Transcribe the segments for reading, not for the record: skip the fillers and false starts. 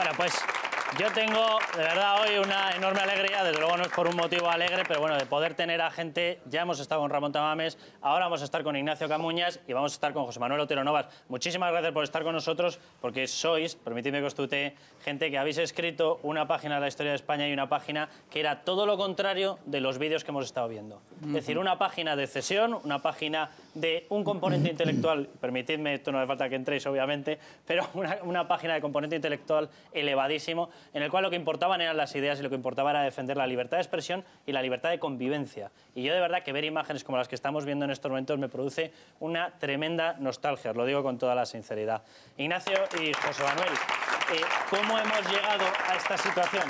Bueno, pues yo tengo, de verdad, hoy una enorme alegría, desde luego no es por un motivo alegre, pero bueno, de poder tener a gente, ya hemos estado con Ramón Tamames, ahora vamos a estar con Ignacio Camuñas y vamos a estar con José Manuel Otero Novas. Muchísimas gracias por estar con nosotros, porque sois, permitidme que os tutee, gente que habéis escrito una página de la historia de España y una página que era todo lo contrario de los vídeos que hemos estado viendo. Es decir, una página de cesión, una página de un componente intelectual, permitidme, esto no hace falta que entréis obviamente, pero una página de componente intelectual elevadísimo, en el cual lo que importaban eran las ideas y lo que importaba era defender la libertad de expresión y la libertad de convivencia. Y yo de verdad que ver imágenes como las que estamos viendo en estos momentos me produce una tremenda nostalgia, os lo digo con toda la sinceridad. Ignacio y José Manuel, ¿cómo hemos llegado a esta situación?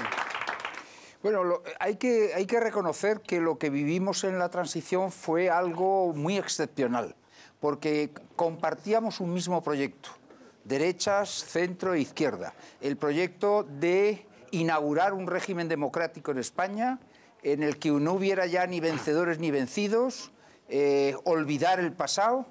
Bueno, hay que reconocer que lo que vivimos en la transición fue algo muy excepcional, porque compartíamos un mismo proyecto, derechas, centro e izquierda. El proyecto de inaugurar un régimen democrático en España, en el que no hubiera ya ni vencedores ni vencidos, olvidar el pasado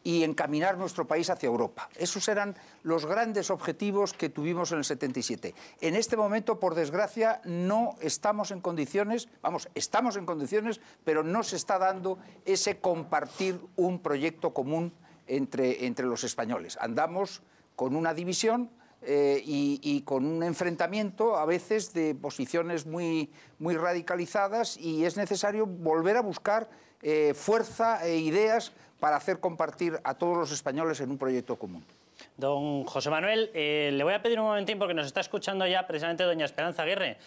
y encaminar nuestro país hacia Europa. Esos eran los grandes objetivos que tuvimos en el 77. En este momento, por desgracia, no estamos en condiciones, estamos en condiciones, pero no se está dando ese compartir un proyecto común entre los españoles. Andamos con una división y con un enfrentamiento a veces de posiciones muy radicalizadas, y es necesario volver a buscar fuerza e ideas para hacer compartir a todos los españoles en un proyecto común. Don José Manuel, le voy a pedir un momentín porque nos está escuchando ya precisamente doña Esperanza Aguirre.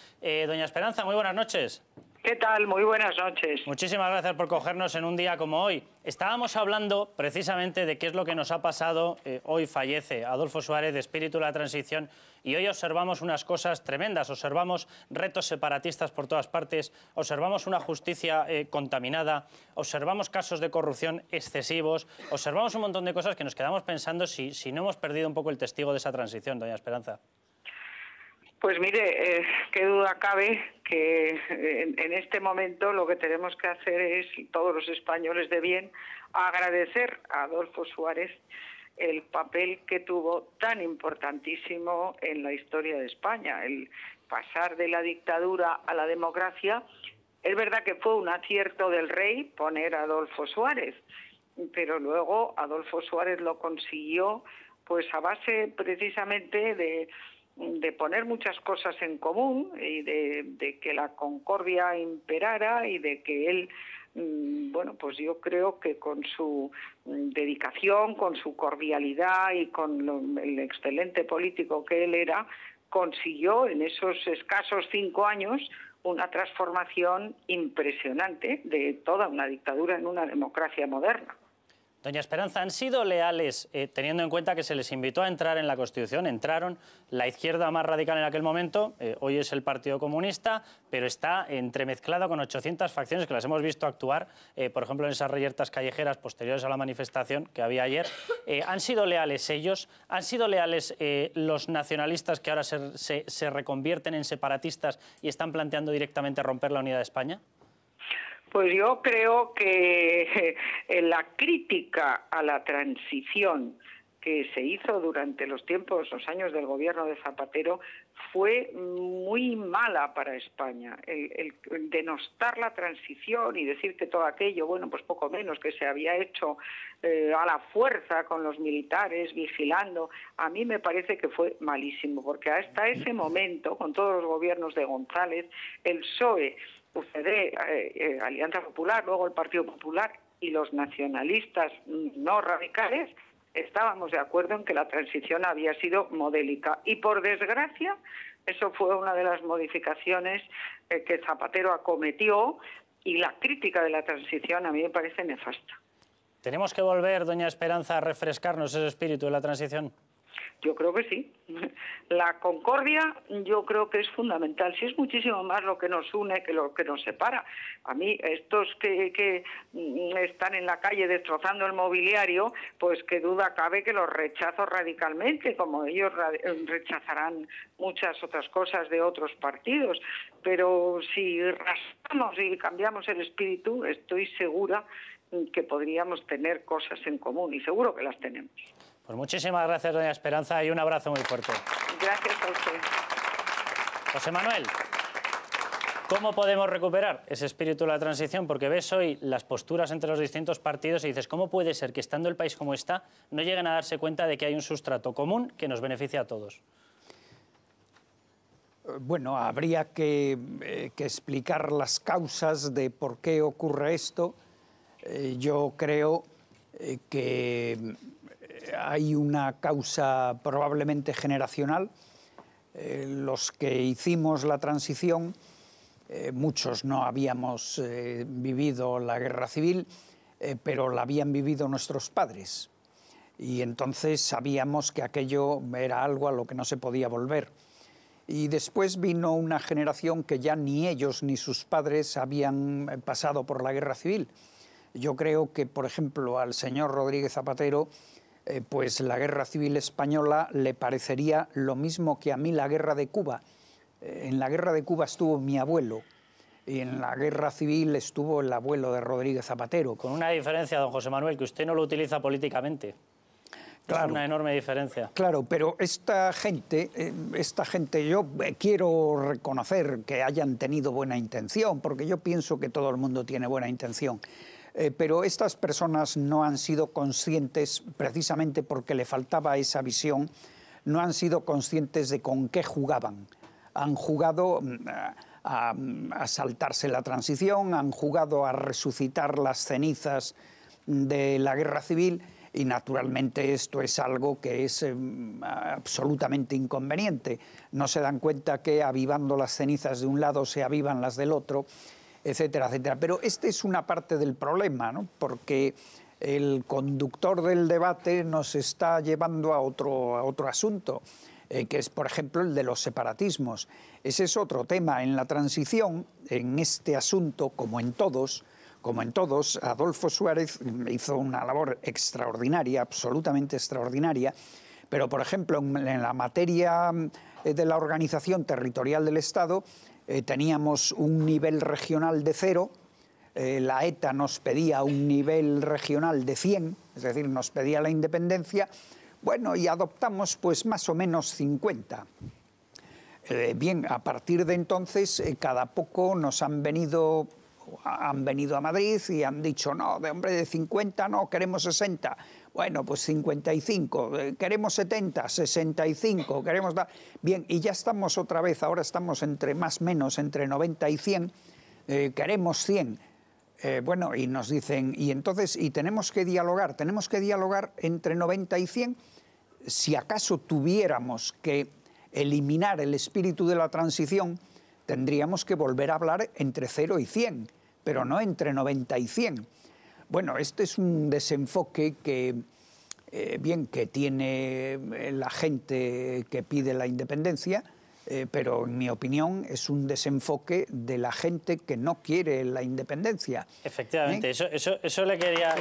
Doña Esperanza, muy buenas noches. ¿Qué tal? Muy buenas noches. Muchísimas gracias por cogernos en un día como hoy. Estábamos hablando precisamente de qué es lo que nos ha pasado. Hoy fallece Adolfo Suárez, de espíritu de la transición, y hoy observamos unas cosas tremendas. Observamos retos separatistas por todas partes, observamos una justicia contaminada, observamos casos de corrupción excesivos, observamos un montón de cosas que nos quedamos pensando si no hemos perdido un poco el testigo de esa transición, doña Esperanza. Pues mire, qué duda cabe que en este momento lo que tenemos que hacer es, todos los españoles de bien, agradecer a Adolfo Suárez el papel que tuvo tan importantísimo en la historia de España, el pasar de la dictadura a la democracia. Es verdad que fue un acierto del rey poner a Adolfo Suárez, pero luego Adolfo Suárez lo consiguió pues a base precisamente de poner muchas cosas en común y de que la concordia imperara, y de que él, bueno, pues yo creo que con su dedicación, con su cordialidad y con el excelente político que él era, consiguió en esos escasos 5 años una transformación impresionante de toda una dictadura en una democracia moderna. Doña Esperanza, ¿han sido leales, teniendo en cuenta que se les invitó a entrar en la Constitución? Entraron la izquierda más radical en aquel momento, hoy es el Partido Comunista, pero está entremezclado con 800 facciones que las hemos visto actuar, por ejemplo, en esas reyertas callejeras posteriores a la manifestación que había ayer. ¿Han sido leales ellos? ¿Han sido leales los nacionalistas que ahora se reconvierten en separatistas y están planteando directamente romper la unidad de España? Pues yo creo que la crítica a la transición que se hizo durante los años del gobierno de Zapatero fue muy mala para España. El denostar la transición y decir que todo aquello, bueno, pues poco menos que se había hecho a la fuerza con los militares vigilando, a mí me parece que fue malísimo, porque hasta ese momento, con todos los gobiernos de González, el PSOE, UCD, Alianza Popular, luego el Partido Popular y los nacionalistas no radicales, estábamos de acuerdo en que la transición había sido modélica. Y por desgracia, eso fue una de las modificaciones que Zapatero acometió, y la crítica de la transición a mí me parece nefasta. ¿Tenemos que volver, doña Esperanza, a refrescarnos ese espíritu de la transición? Yo creo que sí. La concordia yo creo que es fundamental. Sí, es muchísimo más lo que nos une que lo que nos separa. A mí, estos que están en la calle destrozando el mobiliario, pues qué duda cabe que los rechazo radicalmente, como ellos rechazarán muchas otras cosas de otros partidos. Pero si raspamos y cambiamos el espíritu, estoy segura que podríamos tener cosas en común, y seguro que las tenemos. Pues muchísimas gracias, doña Esperanza, y un abrazo muy fuerte. Gracias a usted. José Manuel, ¿cómo podemos recuperar ese espíritu de la transición? Porque ves hoy las posturas entre los distintos partidos y dices, ¿cómo puede ser que estando el país como está no lleguen a darse cuenta de que hay un sustrato común que nos beneficia a todos? Bueno, habría que explicar las causas de por qué ocurre esto. Yo creo que hay una causa probablemente generacional. Los que hicimos la transición, muchos no habíamos vivido la guerra civil, pero la habían vivido nuestros padres. Y entonces sabíamos que aquello era algo a lo que no se podía volver. Y después vino una generación que ya ni ellos ni sus padres habían pasado por la guerra civil. Yo creo que, por ejemplo, al señor Rodríguez Zapatero, pues la guerra civil española le parecería lo mismo que a mí la guerra de Cuba. En la guerra de Cuba estuvo mi abuelo y en la guerra civil estuvo el abuelo de Rodríguez Zapatero. Con una diferencia, don José Manuel, que usted no lo utiliza políticamente. Claro, es una enorme diferencia. Claro, pero esta gente yo quiero reconocer que hayan tenido buena intención, porque yo pienso que todo el mundo tiene buena intención. Pero estas personas no han sido conscientes, precisamente porque le faltaba esa visión, no han sido conscientes de con qué jugaban. Han jugado a saltarse la transición, han jugado a resucitar las cenizas de la guerra civil. Y naturalmente esto es algo que es absolutamente inconveniente. No se dan cuenta que avivando las cenizas de un lado se avivan las del otro, etcétera, etcétera. Pero esta es una parte del problema, ¿no? Porque el conductor del debate nos está llevando a otro asunto, que es, por ejemplo, el de los separatismos. Ese es otro tema. En la transición, en este asunto, como en todos, Adolfo Suárez hizo una labor extraordinaria, absolutamente extraordinaria, pero, por ejemplo, en la materia de la organización territorial del Estado teníamos un nivel regional de 0, la ETA nos pedía un nivel regional de 100, es decir, nos pedía la independencia, bueno, y adoptamos pues más o menos 50. Bien, a partir de entonces, cada poco nos han venido a Madrid y han dicho, no, de 50 no, queremos 60. Bueno, pues 55, queremos 70, 65, queremos dar... Bien, y ya estamos otra vez, ahora estamos más o menos entre 90 y 100, queremos 100. Bueno, y nos dicen, y entonces, y tenemos que dialogar entre 90 y 100. Si acaso tuviéramos que eliminar el espíritu de la transición, tendríamos que volver a hablar entre 0 y 100, pero no entre 90 y 100. Bueno, este es un desenfoque que tiene la gente que pide la independencia, pero en mi opinión es un desenfoque de la gente que no quiere la independencia. Efectivamente, eso le quería...